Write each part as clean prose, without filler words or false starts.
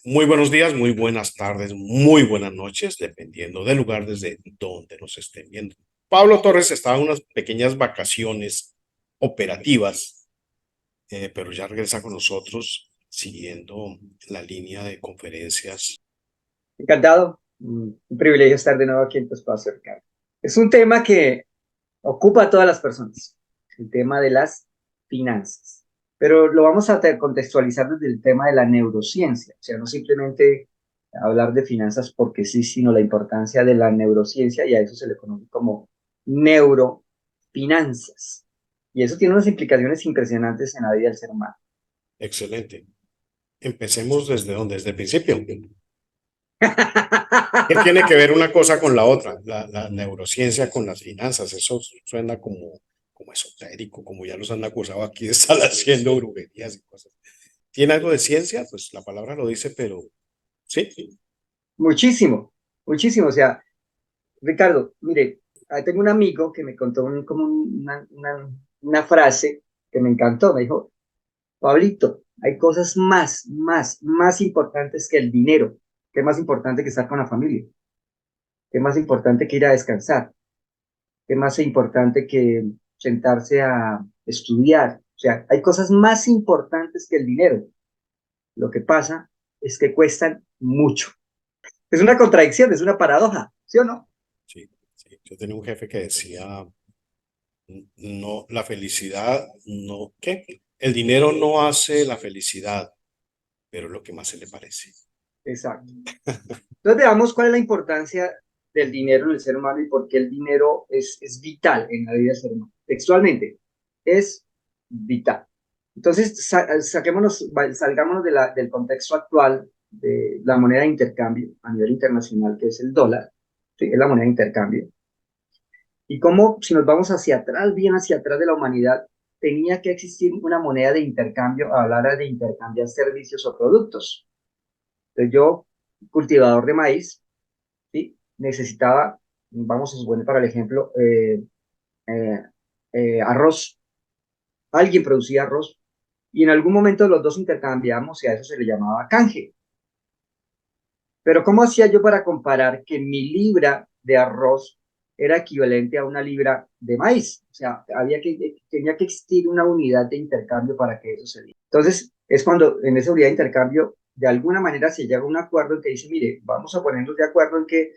Muy buenos días, muy buenas tardes, muy buenas noches, dependiendo del lugar desde donde nos estén viendo. Pablo Torres estaba en unas pequeñas vacaciones operativas, pero ya regresa con nosotros siguiendo la línea de conferencias. Encantado. Un privilegio estar de nuevo aquí en tu espacio, Ricardo. Es un tema que ocupa a todas las personas, el tema de las finanzas. Pero lo vamos a contextualizar desde el tema de la neurociencia, o sea, no simplemente hablar de finanzas porque sí, sino la importancia de la neurociencia y a eso se le conoce como neurofinanzas. Y eso tiene unas implicaciones impresionantes en la vida del ser humano. Excelente. Empecemos desde donde, desde el principio. ¿Qué tiene que ver una cosa con la otra? La neurociencia con las finanzas. Eso suena como esotérico, como ya los han acusado aquí de estar haciendo brujerías y cosas. ¿Tiene algo de ciencia? Pues la palabra lo dice, pero sí. Muchísimo, muchísimo. O sea, Ricardo, mire, tengo un amigo que me contó una frase que me encantó. Me dijo, Pablito, hay cosas más importantes que el dinero. ¿Qué es más importante que estar con la familia? ¿Qué es más importante que ir a descansar? ¿Qué es más importante que sentarse a estudiar? O sea, hay cosas más importantes que el dinero. Lo que pasa es que cuestan mucho. Es una contradicción, es una paradoja, ¿sí o no? Sí, sí. Yo tenía un jefe que decía, no, la felicidad, no, ¿qué? El dinero no hace la felicidad, pero es lo que más se le parece. Exacto. Entonces veamos cuál es la importancia del dinero en el ser humano y por qué el dinero es vital en la vida del ser humano. Textualmente, es vital. Entonces, salgámonos del contexto actual de la moneda de intercambio a nivel internacional, que es el dólar, ¿sí? Es la moneda de intercambio. Y cómo, si nos vamos hacia atrás, bien hacia atrás de la humanidad, tenía que existir una moneda de intercambio a la hora de intercambiar servicios o productos. Entonces, yo, cultivador de maíz, ¿sí? Necesitaba, vamos a suponer para el ejemplo, eh, arroz. Alguien producía arroz y en algún momento los dos intercambiamos y a eso se le llamaba canje. Pero ¿cómo hacía yo para comparar que mi libra de arroz era equivalente a una libra de maíz? O sea, tenía que existir una unidad de intercambio para que eso se diera. Entonces, es cuando en esa unidad de intercambio, de alguna manera se llega a un acuerdo en que dice, mire, vamos a ponernos de acuerdo en que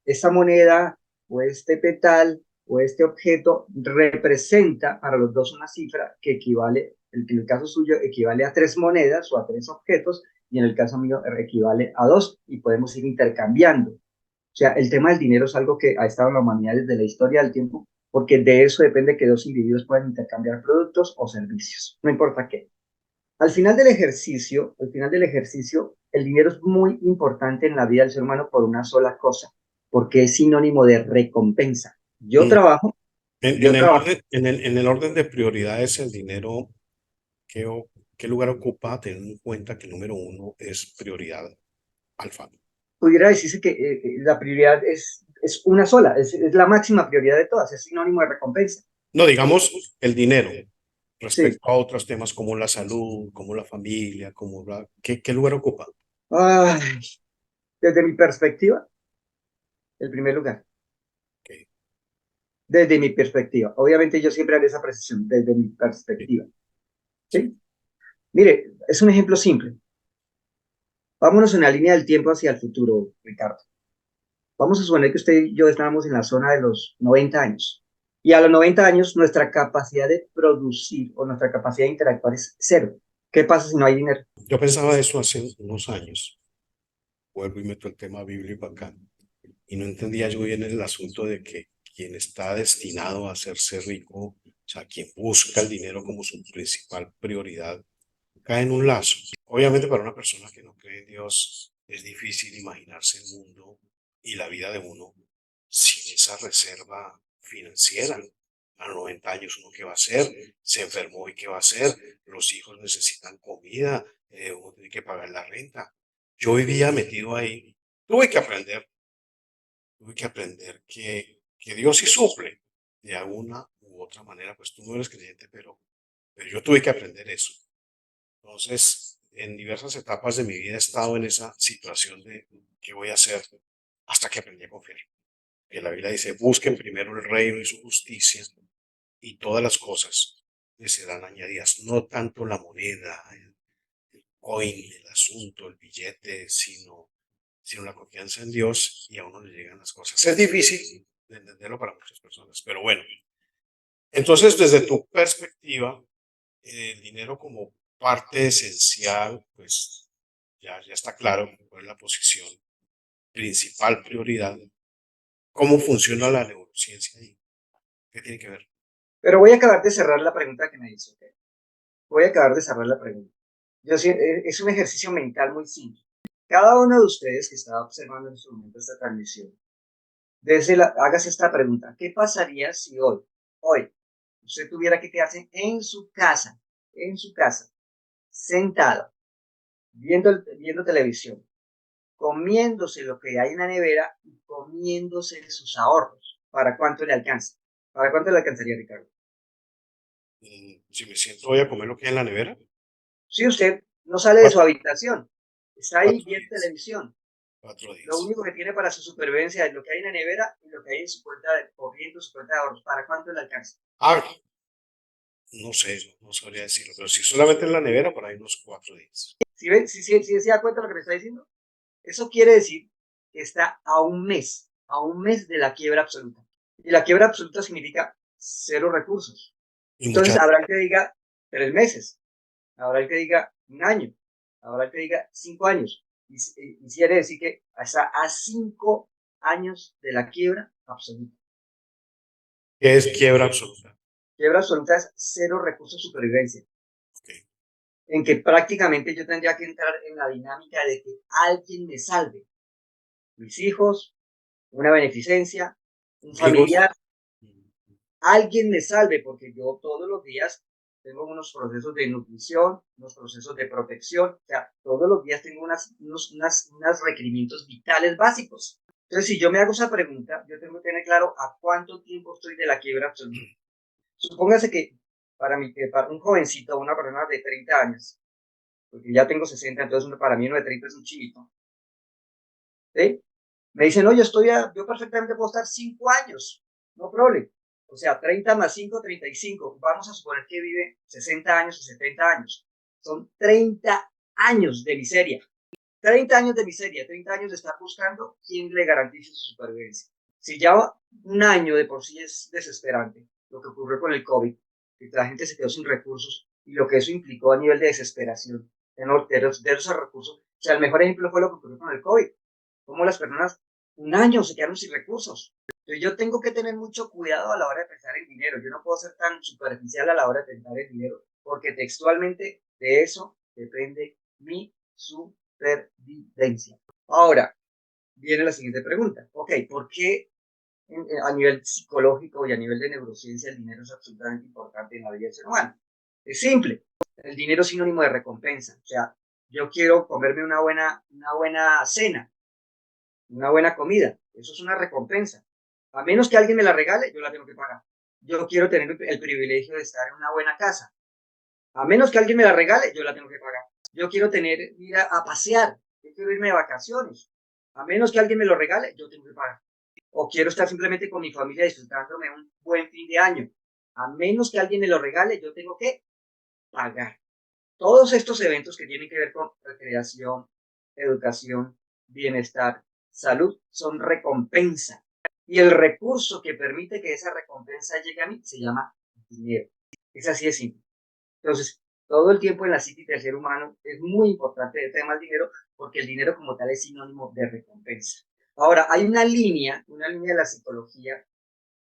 esta moneda o este petal o este objeto representa para los dos una cifra que equivale, en el caso suyo, equivale a tres monedas o a tres objetos y en el caso mío equivale a dos y podemos ir intercambiando. O sea, el tema del dinero es algo que ha estado en la humanidad desde la historia del tiempo, porque de eso depende que dos individuos puedan intercambiar productos o servicios, no importa qué. Al final del ejercicio, el dinero es muy importante en la vida del ser humano por una sola cosa, porque es sinónimo de recompensa. Yo Mm. trabajo, En yo el trabajo. orden, en el orden de prioridades, el dinero, ¿qué, qué lugar ocupa teniendo en cuenta que el número uno es prioridad alfa? Pudiera decirse que la prioridad es una sola, es la máxima prioridad de todas, es sinónimo de recompensa. No, digamos el dinero Sí. respecto a otros temas como la salud, como la familia, ¿qué lugar ocupa? Ay, desde mi perspectiva, el primer lugar. Ok, Desde mi perspectiva. Obviamente yo siempre haré esa precisión, desde mi sí, perspectiva. sí. ¿Sí? Mire, es un ejemplo simple. Vámonos en la línea del tiempo hacia el futuro, Ricardo. Vamos a suponer que usted y yo estábamos en la zona de los 90 años. Y a los 90 años nuestra capacidad de producir o nuestra capacidad de interactuar es cero. ¿Qué pasa si no hay dinero? Yo pensaba eso hace unos años. Vuelvo y meto el tema bíblico acá. Y no entendía yo bien el asunto de que quien está destinado a hacerse rico, o sea, quien busca el dinero como su principal prioridad, cae en un lazo. Obviamente para una persona que no cree en Dios es difícil imaginarse el mundo y la vida de uno sin esa reserva financiera. A los 90 años uno qué va a hacer, se enfermó y qué va a hacer, los hijos necesitan comida, uno tiene que pagar la renta. Yo vivía metido ahí, tuve que aprender, tuve que aprender que Dios sí suple de alguna u otra manera, pues tú no eres creyente, pero yo tuve que aprender eso. Entonces, en diversas etapas de mi vida he estado en esa situación de qué voy a hacer hasta que aprendí a confiar. Que la Biblia dice, busquen primero el reino y su justicia y todas las cosas les serán añadidas, no tanto la moneda, el coin, el asunto, el billete, sino la confianza en Dios y a uno le llegan las cosas. Es difícil de entenderlo para muchas personas, pero bueno. Entonces, desde tu perspectiva, el dinero como parte esencial, pues ya está claro cuál es la posición principal, prioridad. ¿Cómo funciona la neurociencia ahí? ¿Qué tiene que ver? Pero voy a acabar de cerrar la pregunta que me hizo. ¿Ok? Voy a acabar de cerrar la pregunta. Es un ejercicio mental muy simple. Cada uno de ustedes que está observando en este momento esta transmisión, hágase esta pregunta. ¿Qué pasaría si hoy, usted tuviera que quedarse en su casa, sentado, viendo televisión, comiéndose lo que hay en la nevera y comiéndose sus ahorros? ¿Para cuánto le alcanza? ¿Para cuánto le alcanzaría, Ricardo? Si me siento hoy a comer lo que hay en la nevera, Si usted no sale de su cuatro, habitación, está ahí cuatro viendo días, televisión, cuatro lo días. único que tiene para su supervivencia es lo que hay en la nevera y lo que hay en su cuenta de corriente, su cuenta de ahorros. ¿Para cuánto le alcanza? Ah, no sé, no sabría decirlo, pero si solamente en la nevera, por ahí unos 4 días. Si se da cuenta de lo que me está diciendo, eso quiere decir que está a un mes de la quiebra absoluta. Y la quiebra absoluta significa cero recursos. Y Entonces muchas, habrá el que diga 3 meses, habrá el que diga un año, habrá el que diga 5 años. Y quiere decir que hasta a 5 años de la quiebra absoluta. ¿qué es quiebra absoluta? Quiebra absoluta es cero recursos de supervivencia, Ok. en que prácticamente yo tendría que entrar en la dinámica de que alguien me salve. Mis hijos, una beneficencia, un Amigos, familiar, alguien me salve, porque yo todos los días tengo unos procesos de nutrición, unos procesos de protección, o sea, todos los días tengo unos requerimientos vitales básicos. Entonces, si yo me hago esa pregunta, yo tengo que tener claro a cuánto tiempo estoy de la quiebra absoluta. Supóngase que para un jovencito, una persona de 30 años, porque ya tengo 60, entonces para mí uno de 30 es un chivito, ¿sí? Me dicen, no, yo perfectamente puedo estar 5 años, no problema. O sea, 30 más 5, 35. Vamos a suponer que vive 60 años o 70 años. Son 30 años de miseria. 30 años de miseria, 30 años de estar buscando quién le garantice su supervivencia. Si ya un año de por sí es desesperante, lo que ocurrió con el COVID, que la gente se quedó sin recursos y lo que eso implicó a nivel de desesperación de esos recursos. O sea, el mejor ejemplo fue lo que ocurrió con el COVID. Cómo las personas un año se quedaron sin recursos. Entonces yo tengo que tener mucho cuidado a la hora de pensar en dinero. Yo no puedo ser tan superficial a la hora de pensar en dinero, porque textualmente de eso depende mi supervivencia. Ahora, viene la siguiente pregunta. Ok, ¿por qué a nivel psicológico y a nivel de neurociencia el dinero es absolutamente importante en la vida del ser humano? Es simple. El dinero es sinónimo de recompensa. O sea, yo quiero comerme una buena cena, una buena comida. Eso es una recompensa. A menos que alguien me la regale, yo la tengo que pagar. Yo quiero tener el privilegio de estar en una buena casa. A menos que alguien me la regale, yo la tengo que pagar. Yo quiero ir a pasear. Yo quiero irme de vacaciones. A menos que alguien me lo regale, yo tengo que pagar. O quiero estar simplemente con mi familia disfrutándome un buen fin de año. A menos que alguien me lo regale, yo tengo que pagar. Todos estos eventos que tienen que ver con recreación, educación, bienestar, salud, son recompensa. Y el recurso que permite que esa recompensa llegue a mí se llama dinero. Es así de simple. Entonces, todo el tiempo en la psique del ser humano es muy importante el tema del dinero, porque el dinero como tal es sinónimo de recompensa. Ahora, hay una línea de la psicología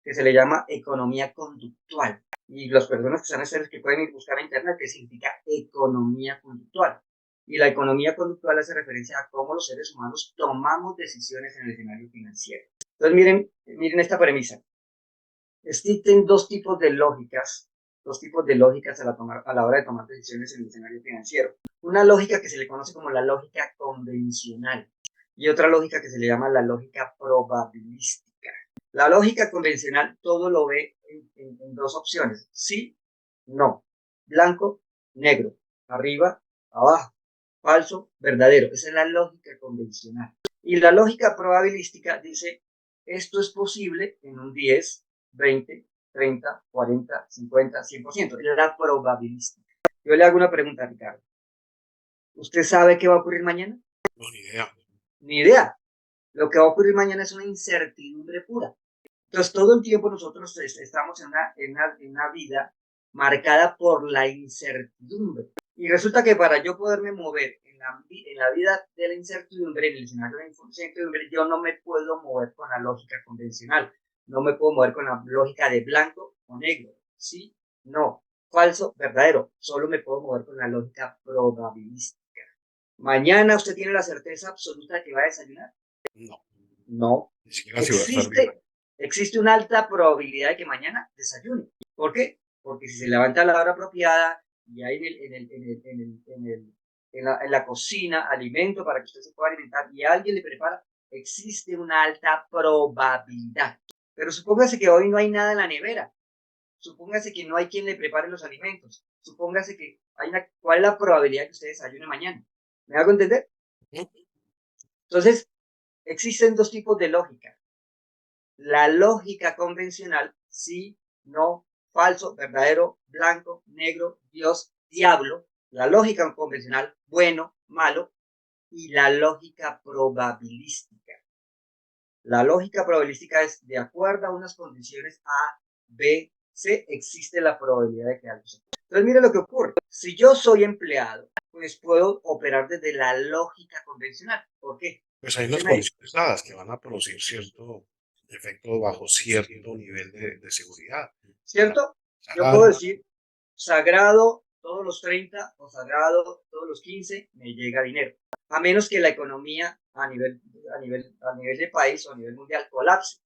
que se le llama economía conductual. Y las personas que están en que pueden ir a buscar en internet qué significa economía conductual. Y la economía conductual hace referencia a cómo los seres humanos tomamos decisiones en el escenario financiero. Entonces, miren esta premisa. Existen dos tipos de lógicas a la hora de tomar decisiones en el escenario financiero. Una lógica que se le conoce como la lógica convencional y otra lógica que se le llama la lógica probabilística. La lógica convencional todo lo ve en dos opciones, sí, no, blanco, negro, arriba, abajo, falso, verdadero. Esa es la lógica convencional. Y la lógica probabilística dice, esto es posible en un 10, 20, 30, 40, 50, 100%. Es la probabilística. Yo le hago una pregunta a Ricardo. ¿Usted sabe qué va a ocurrir mañana? No, ni idea. Ni idea. Lo que va a ocurrir mañana es una incertidumbre pura. Entonces, todo el tiempo nosotros estamos en una vida marcada por la incertidumbre. Y resulta que para yo poderme mover en la vida de la incertidumbre, en el escenario de la incertidumbre, yo no me puedo mover con la lógica convencional. No me puedo mover con la lógica de blanco o negro. Sí, no, falso, verdadero. Solo me puedo mover con la lógica probabilística. Mañana usted tiene la certeza absoluta de que va a desayunar. No, No. ni siquiera si voy a estar vivo. Existe una alta probabilidad de que mañana desayune. ¿Por qué? Porque si se levanta a la hora apropiada y hay en la cocina alimento para que usted se pueda alimentar y alguien le prepara, existe una alta probabilidad. Pero supóngase que hoy no hay nada en la nevera. Supóngase que no hay quien le prepare los alimentos. Supóngase que ¿cuál es la probabilidad de que usted desayune mañana? ¿Me hago entender? Entonces, existen dos tipos de lógica. La lógica convencional, sí, no, falso, verdadero, blanco, negro, Dios, diablo. La lógica convencional, bueno, malo. Y la lógica probabilística. La lógica probabilística es de acuerdo a unas condiciones A, B, C, existe la probabilidad de que algo se... Entonces, mire lo que ocurre. Si yo soy empleado, pues puedo operar desde la lógica convencional. ¿Por qué? Pues hay unas condiciones dadas que van a producir cierto efecto bajo cierto nivel de seguridad. ¿Cierto? Yo Ah, puedo decir, sagrado todos los 30 o sagrado todos los 15 me llega dinero. A menos que la economía a nivel de país o a nivel mundial colapse.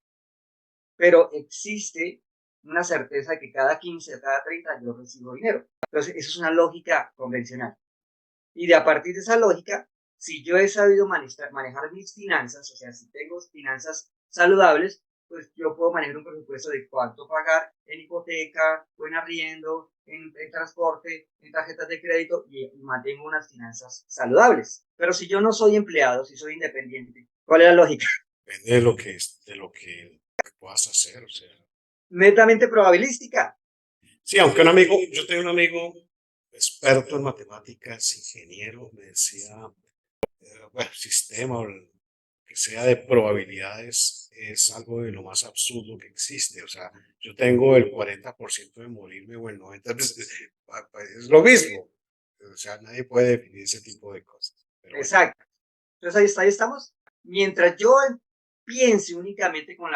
Pero existe una certeza de que cada 15 o cada 30 yo recibo dinero. Entonces, eso es una lógica convencional. Y de a partir de esa lógica, si yo he sabido manejar mis finanzas, o sea, si tengo finanzas saludables, pues yo puedo manejar un presupuesto de cuánto pagar en hipoteca, o en arriendo, en transporte, en tarjetas de crédito y mantengo unas finanzas saludables. Pero si yo no soy empleado, si soy independiente, ¿cuál es la lógica? depende de lo que de lo que puedas hacer, o sea. Netamente probabilística. Sí, aunque un amigo, yo tengo un amigo experto en matemáticas, ingeniero, me decía, bueno, sistema o el que sea de probabilidades es algo de lo más absurdo que existe. O sea, yo tengo el 40% de morirme o el 90%, es lo mismo. O sea, nadie puede definir ese tipo de cosas. Pero bueno, Exacto. Entonces ahí estamos. Mientras yo piense únicamente con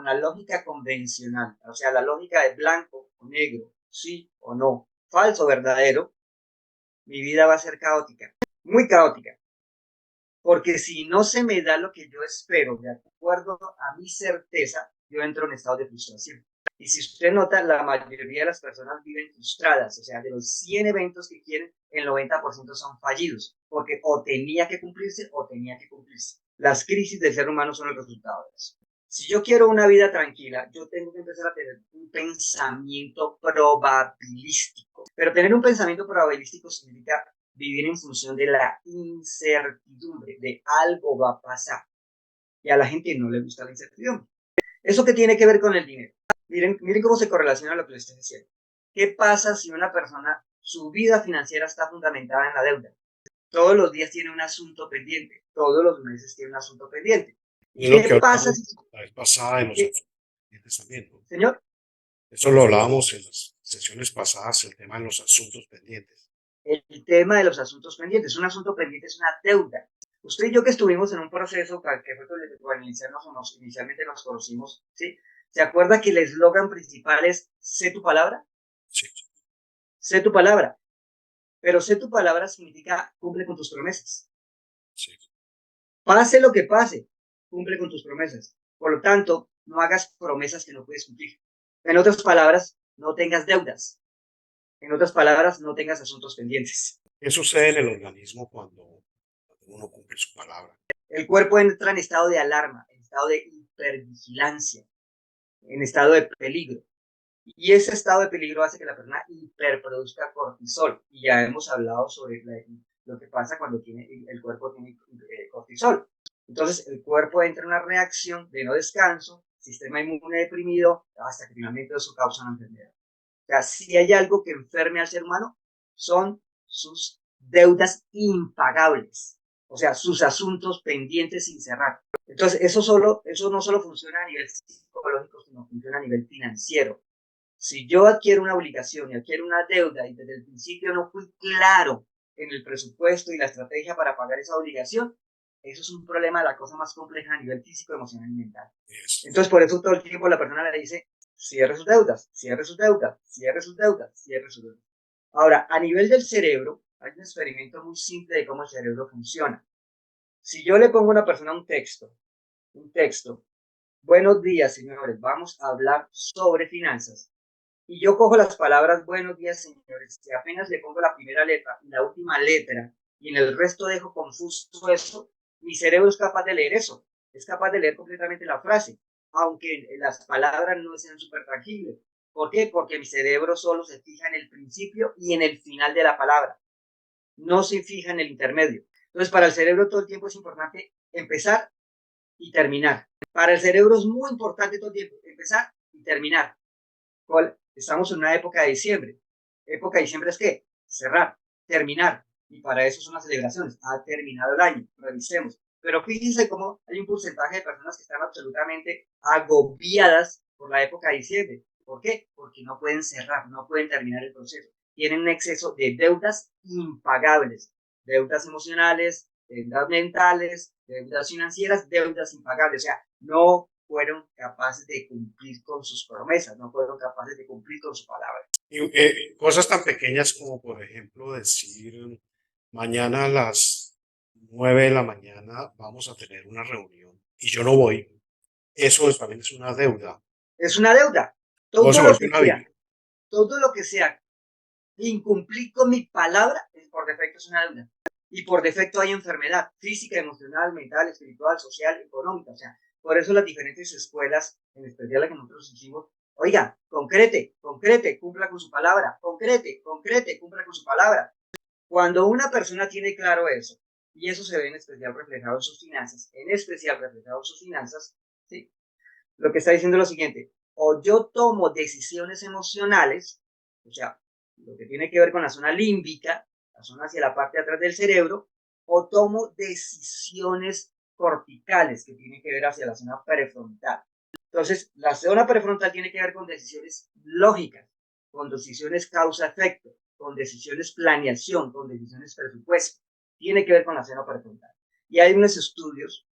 la lógica convencional, o sea, la lógica de blanco o negro, sí o no, falso o verdadero, mi vida va a ser caótica, muy caótica. Porque si no se me da lo que yo espero, de acuerdo a mi certeza, yo entro en estado de frustración. Y si usted nota, la mayoría de las personas viven frustradas, o sea, de los 100 eventos que quieren, el 90% son fallidos, porque o tenía que cumplirse o tenía que cumplirse. Las crisis del ser humano son el resultado de eso. Si yo quiero una vida tranquila, yo tengo que empezar a tener un pensamiento probabilístico. Pero tener un pensamiento probabilístico significa vivir en función de la incertidumbre, de algo va a pasar. Y a la gente no le gusta la incertidumbre. ¿Eso qué tiene que ver con el dinero? Miren cómo se correlaciona lo que les estoy diciendo. ¿Qué pasa si una persona, su vida financiera está fundamentada en la deuda? Todos los días tiene un asunto pendiente, todos los meses tiene un asunto pendiente. es lo ¿Qué que pasa hablamos si... la vez pasada en los ¿Qué, asuntos también, ¿no? señor? Eso lo hablábamos en las sesiones pasadas, el tema de los asuntos pendientes. El tema de los asuntos pendientes. Un asunto pendiente es una deuda. Usted y yo que estuvimos en un proceso que fue cuando inicialmente nos conocimos, ¿sí? ¿Se acuerda que el eslogan principal es sé tu palabra? Sí, Sé tu palabra. Pero sé tu palabra significa cumple con tus promesas. sí. Pase lo que pase, cumple con tus promesas. Por lo tanto, no hagas promesas que no puedes cumplir. En otras palabras, no tengas deudas. En otras palabras, no tengas asuntos pendientes. ¿Qué sucede en el organismo cuando uno cumple su palabra? El cuerpo entra en estado de alarma, en estado de hipervigilancia, en estado de peligro. Y ese estado de peligro hace que la persona hiperproduzca cortisol. Y ya hemos hablado sobre lo que pasa cuando el cuerpo tiene cortisol. Entonces el cuerpo entra en una reacción de no descanso, sistema inmune deprimido, hasta que finalmente eso causa una enfermedad. O sea, si hay algo que enferme al ser humano, son sus deudas impagables, o sea, sus asuntos pendientes sin cerrar. Entonces, eso no solo funciona a nivel psicológico, sino funciona a nivel financiero. Si yo adquiero una obligación y adquiero una deuda y desde el principio no fui claro en el presupuesto y la estrategia para pagar esa obligación, eso es un problema de la cosa más compleja a nivel físico, emocional y mental. Entonces, por eso todo el tiempo la persona le dice, cierre sus deudas, cierre sus deudas, cierre sus deudas, cierre sus deudas. Ahora, a nivel del cerebro, hay un experimento muy simple de cómo el cerebro funciona. Si yo le pongo a una persona un texto, buenos días, señores, vamos a hablar sobre finanzas. Y yo cojo las palabras buenos días, señores, y apenas le pongo la primera letra y la última letra, y en el resto dejo confuso eso, mi cerebro es capaz de leer eso, es capaz de leer completamente la frase, aunque las palabras no sean súper tangibles. ¿Por qué? Porque mi cerebro solo se fija en el principio y en el final de la palabra, no se fija en el intermedio. Entonces, para el cerebro todo el tiempo es importante empezar y terminar. Para el cerebro es muy importante todo el tiempo empezar y terminar. Estamos en una época de diciembre. ¿Época de diciembre es qué? Cerrar, terminar. Y para eso son las celebraciones. Ha terminado el año, revisemos. Pero fíjense cómo hay un porcentaje de personas que están absolutamente agobiadas por la época de diciembre. ¿Por qué? Porque no pueden cerrar, no pueden terminar el proceso. Tienen un exceso de deudas impagables, deudas emocionales, deudas mentales, deudas financieras, deudas impagables. O sea, no fueron capaces de cumplir con sus promesas, no fueron capaces de cumplir con su palabra. Y, cosas tan pequeñas como, por ejemplo, decir, mañana a las 9 de la mañana vamos a tener una reunión y yo no voy. Eso también es una deuda. Es una deuda. O se vuelve un hábito. Todo lo que sea incumplir con mi palabra, por defecto es una deuda. Y por defecto hay enfermedad física, emocional, mental, espiritual, social, económica. O sea, por eso las diferentes escuelas, en especial la que nosotros hicimos, oiga, concrete, cumpla con su palabra, concrete, cumpla con su palabra. Cuando una persona tiene claro eso, y eso se ve en especial reflejado en sus finanzas, ¿sí? Lo que está diciendo es lo siguiente, o yo tomo decisiones emocionales, o sea, lo que tiene que ver con la zona límbica, la zona hacia la parte de atrás del cerebro, o tomo decisiones corticales, que tienen que ver hacia la zona prefrontal. Entonces, la zona prefrontal tiene que ver con decisiones lógicas, con decisiones causa-efecto, con decisiones planeación, con decisiones presupuesto. Tiene que ver con la zona prefrontal. Y hay unos estudios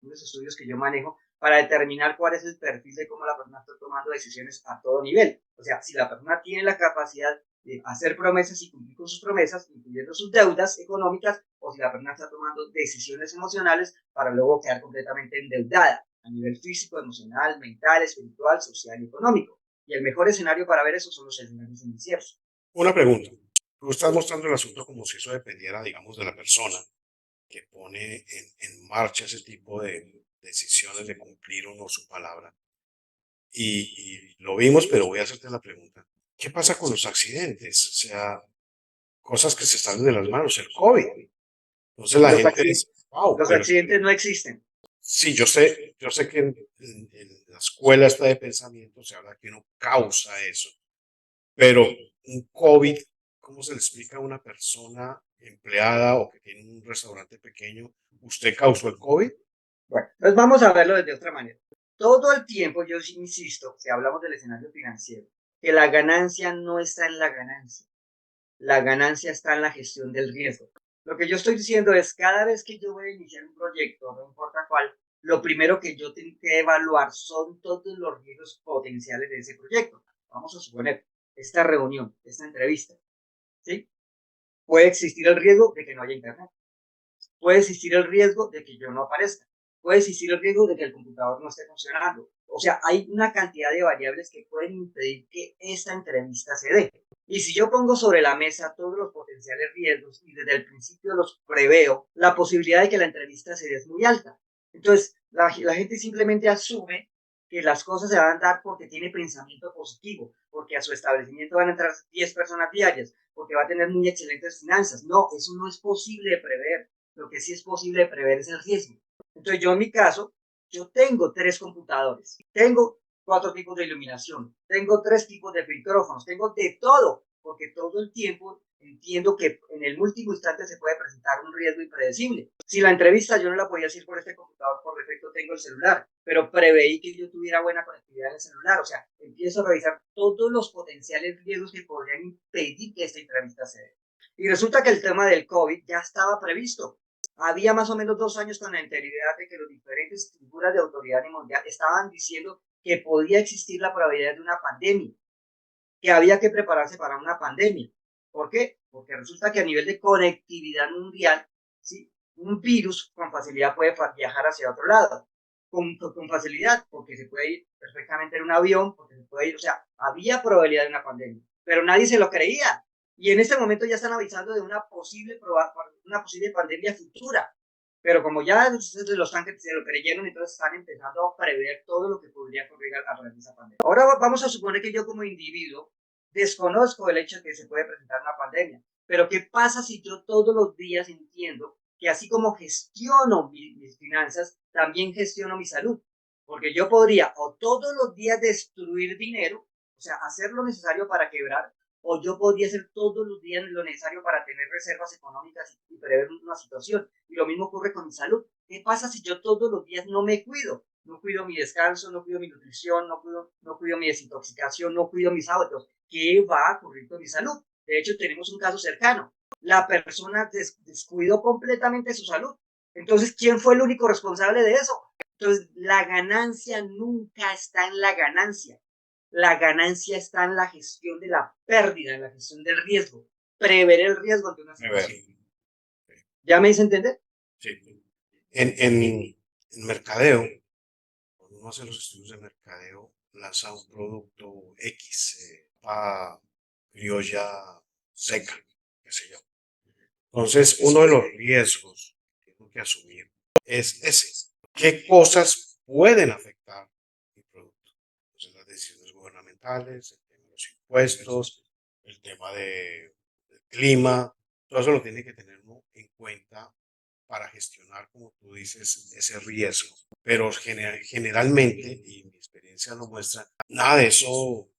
que yo manejo para determinar cuál es el perfil de cómo la persona está tomando decisiones a todo nivel. O sea, si la persona tiene la capacidad de hacer promesas y cumplir con sus promesas, incluyendo sus deudas económicas, o si la persona está tomando decisiones emocionales para luego quedar completamente endeudada a nivel físico, emocional, mental, espiritual, social y económico. Y el mejor escenario para ver eso son los escenarios financieros. Una pregunta. Tú estás mostrando el asunto como si eso dependiera, digamos, de la persona que pone en marcha ese tipo de decisiones de cumplir o no su palabra. Y lo vimos, pero voy a hacerte la pregunta. ¿Qué pasa con los accidentes? O sea, cosas que se salen de las manos, el COVID. Entonces la gente dice, wow, los accidentes no existen. Sí, yo sé que en la escuela está de pensamiento, se habla que no causa eso, pero un COVID, ¿cómo se le explica a una persona empleada o que tiene un restaurante pequeño? ¿Usted causó el COVID? Bueno, entonces vamos a verlo desde otra manera. Todo el tiempo yo insisto, si hablamos del escenario financiero, que la ganancia no está en la ganancia. La ganancia está en la gestión del riesgo. Lo que yo estoy diciendo es, cada vez que yo voy a iniciar un proyecto, no importa cuál, lo primero que yo tengo que evaluar son todos los riesgos potenciales de ese proyecto. Vamos a suponer, esta reunión, esta entrevista, ¿sí? Puede existir el riesgo de que no haya internet. Puede existir el riesgo de que yo no aparezca. Puede existir el riesgo de que el computador no esté funcionando. O sea, hay una cantidad de variables que pueden impedir que esta entrevista se dé. Y si yo pongo sobre la mesa todos los potenciales riesgos y desde el principio los preveo, la posibilidad de que la entrevista se dé es muy alta. Entonces, la gente simplemente asume que las cosas se van a dar porque tiene pensamiento positivo, porque a su establecimiento van a entrar 10 personas diarias, porque va a tener muy excelentes finanzas. No, eso no es posible de prever. Lo que sí es posible de prever es el riesgo. Entonces yo en mi caso, yo tengo 3 computadores, tengo 4 tipos de iluminación, tengo 3 tipos de micrófonos, tengo de todo, porque todo el tiempo entiendo que en el último instante se puede presentar un riesgo impredecible. Si la entrevista yo no la podía hacer por este computador, por defecto tengo el celular, pero preveí que yo tuviera buena conectividad en el celular, o sea, empiezo a revisar todos los potenciales riesgos que podrían impedir que esta entrevista se dé. Y resulta que el tema del COVID ya estaba previsto. Había más o menos 2 años con la anterioridad de que las diferentes figuras de autoridad mundial estaban diciendo que podía existir la probabilidad de una pandemia, que había que prepararse para una pandemia. ¿Por qué? Porque resulta que a nivel de conectividad mundial, ¿sí? Un virus con facilidad puede viajar hacia otro lado. Con facilidad, porque se puede ir perfectamente en un avión, porque se puede ir, o sea, había probabilidad de una pandemia, pero nadie se lo creía. Y en este momento ya están avisando de una posible pandemia futura. Pero como ya ustedes se lo creyeron, entonces están empezando a prever todo lo que podría ocurrir a través de esa pandemia. Ahora vamos a suponer que yo como individuo desconozco el hecho de que se puede presentar una pandemia. Pero ¿qué pasa si yo todos los días entiendo que así como gestiono mis finanzas, también gestiono mi salud? Porque yo podría o todos los días destruir dinero, o sea, hacer lo necesario para quebrar, o yo podría hacer todos los días lo necesario para tener reservas económicas y prever una situación. Y lo mismo ocurre con mi salud. ¿Qué pasa si yo todos los días no me cuido? No cuido mi descanso, no cuido mi nutrición, no cuido mi desintoxicación, no cuido mis hábitos. ¿Qué va a ocurrir con mi salud? De hecho, tenemos un caso cercano. La persona descuidó completamente su salud. Entonces, ¿quién fue el único responsable de eso? Entonces, la ganancia nunca está en la ganancia. La ganancia está en la gestión de la pérdida, en la gestión del riesgo. Prever el riesgo ante una situación. ¿Ya me hice entender? Sí. En mercadeo, cuando uno hace los estudios de mercadeo, lanza un producto X, criolla seca, qué sé yo. Entonces, uno de los riesgos que tengo que asumir es ese. ¿Qué cosas pueden afectar mi producto? Entonces, las decisiones gubernamentales, el tema de los impuestos, el tema del clima, todo eso lo tiene que tener uno en cuenta para gestionar, como tú dices, ese riesgo. Pero generalmente, y mi experiencia lo muestra, nada de eso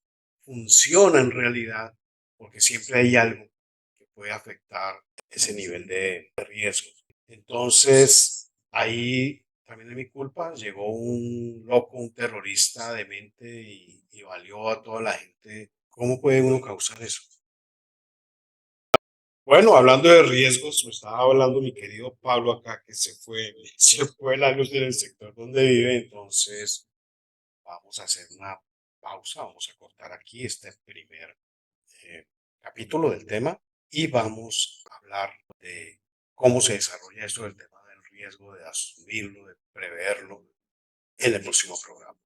funciona en realidad, porque siempre hay algo que puede afectar ese nivel de riesgo. Entonces, ahí también es mi culpa, llegó un loco, un terrorista de mente y valió a toda la gente. ¿Cómo puede uno causar eso? Bueno, hablando de riesgos, me estaba hablando mi querido Pablo acá que se fue la luz del sector donde vive, entonces vamos a hacer una pausa, vamos a cortar aquí este primer eh, capítulo del tema y vamos a hablar de cómo se desarrolla esto del tema del riesgo, de asumirlo, de preverlo en el próximo programa.